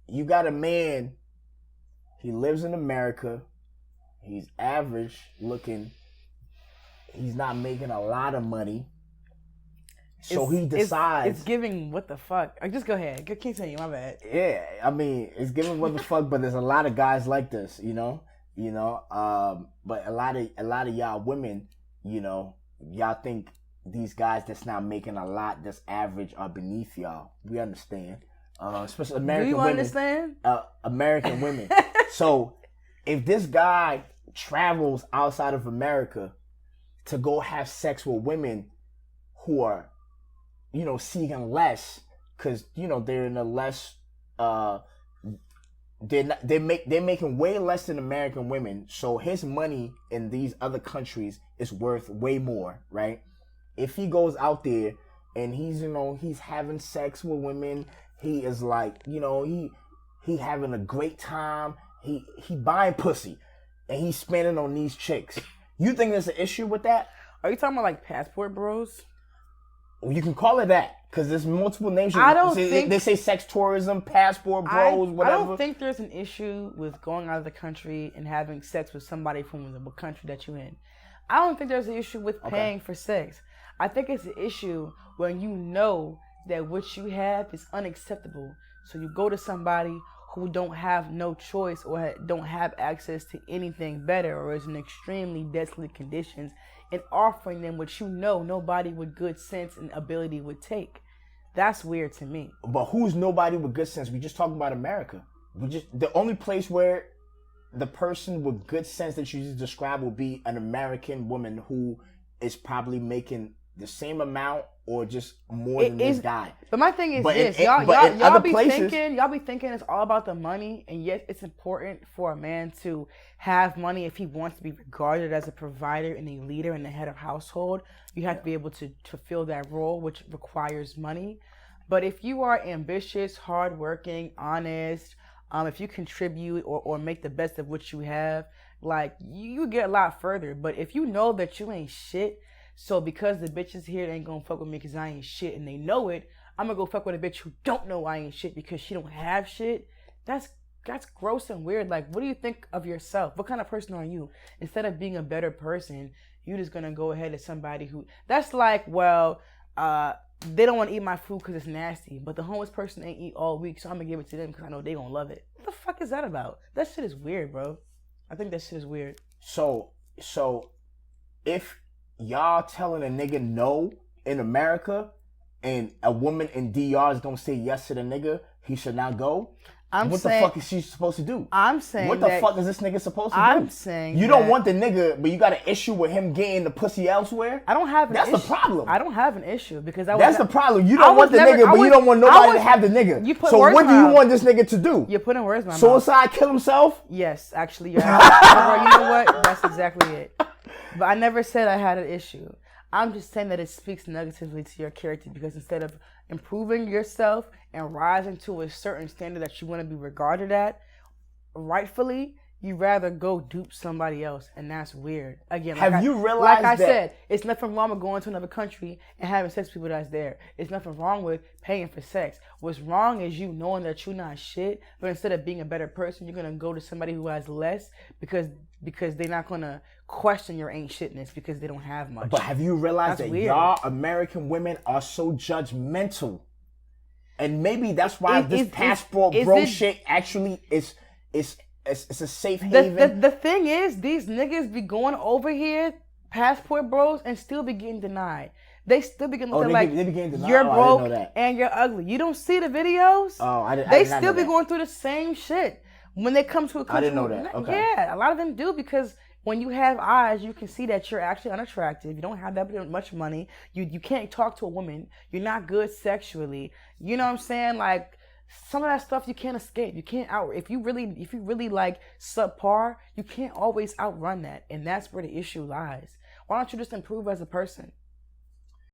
you got a man. He lives in America. He's average looking. He's not making a lot of money. So he decides. It's giving what the fuck. Just go ahead. Continue. My bad. Yeah, I mean, it's giving what the fuck, but there's a lot of guys like this, but a lot of y'all women, y'all think these guys that's not making a lot, that's average, are beneath y'all. We understand, especially American women. Do you understand? American women. So if this guy travels outside of America to go have sex with women who are, seeking less, because they're in a less, they're making way less than American women. So his money in these other countries is worth way more, right? If he goes out there and he's having sex with women, he is like, he having a great time. He buying pussy, and he's spending on these chicks. You think there's an issue with that? Are you talking about like passport bros? You can call it that, because there's multiple names. They say sex tourism, passport bros, whatever. I don't think there's an issue with going out of the country and having sex with somebody from the country that you're in. I don't think there's an issue with paying for sex. I think it's an issue when you know that what you have is unacceptable. So you go to somebody who don't have no choice or don't have access to anything better, or is in extremely desolate conditions, and offering them what nobody with good sense and ability would take. That's weird to me. But who's nobody with good sense? We just talking about America. The only place where the person with good sense that you just described will be an American woman who is probably making the same amount or just more than this guy. But my thing is y'all be thinking it's all about the money, and yet it's important for a man to have money if he wants to be regarded as a provider and a leader and the head of household. You have to be able to fulfill that role, which requires money. But if you are ambitious, hardworking, honest, if you contribute or make the best of what you have, like, you get a lot further. But if you know that you ain't shit, so because the bitches here, they ain't gonna fuck with me because I ain't shit, and they know it, I'm gonna go fuck with a bitch who don't know I ain't shit because she don't have shit. That's gross and weird. Like, what do you think of yourself? What kind of person are you? Instead of being a better person, you're just gonna go ahead to somebody who, that's like, well, they don't want to eat my food because it's nasty, but the homeless person ain't eat all week, so I'm gonna give it to them because I know they gonna love it. What the fuck is that about? That shit is weird, bro. I think that shit is weird. So if y'all telling a nigga no in America, and a woman in DR is gonna say yes to the nigga, he should not go. What the fuck is she supposed to do? I'm saying, what the fuck is this nigga supposed to do? I'm saying you don't want the nigga, but you got an issue with him getting the pussy elsewhere. I don't have an issue. That's the problem. I don't have an issue because that's the problem. You don't want the nigga, but you don't want nobody to have the nigga. So what do you want this nigga to do? You're putting words in my mouth. Suicide, kill himself? Yes, actually, you're right. You know what? That's exactly it. But I never said I had an issue. I'm just saying that it speaks negatively to your character, because instead of improving yourself and rising to a certain standard that you want to be regarded at, rightfully, you rather go dupe somebody else, and that's weird. Again, have you realized like I said, it's nothing wrong with going to another country and having sex with people that's there. It's nothing wrong with paying for sex. What's wrong is you knowing that you're not shit, but instead of being a better person, you're gonna go to somebody who has less because they're not gonna question your ain't shitness because they don't have much. But have you realized that y'all American women are so judgmental? And maybe that's why this passport bro shit actually is it's a safe haven. The thing is, these niggas be going over here, passport bros, and still be getting denied. They still be getting looked at like, you're broke and you're ugly. You don't see the videos? Oh, I didn't. They still be going through the same shit when they come to a country. I didn't know that. Okay. Yeah, a lot of them do, because when you have eyes, you can see that you're actually unattractive. You don't have that much money. You can't talk to a woman. You're not good sexually. You know what I'm saying? Like, some of that stuff you can't escape. You can't if you really like subpar, you can't always outrun that. And that's where the issue lies. Why don't you just improve as a person?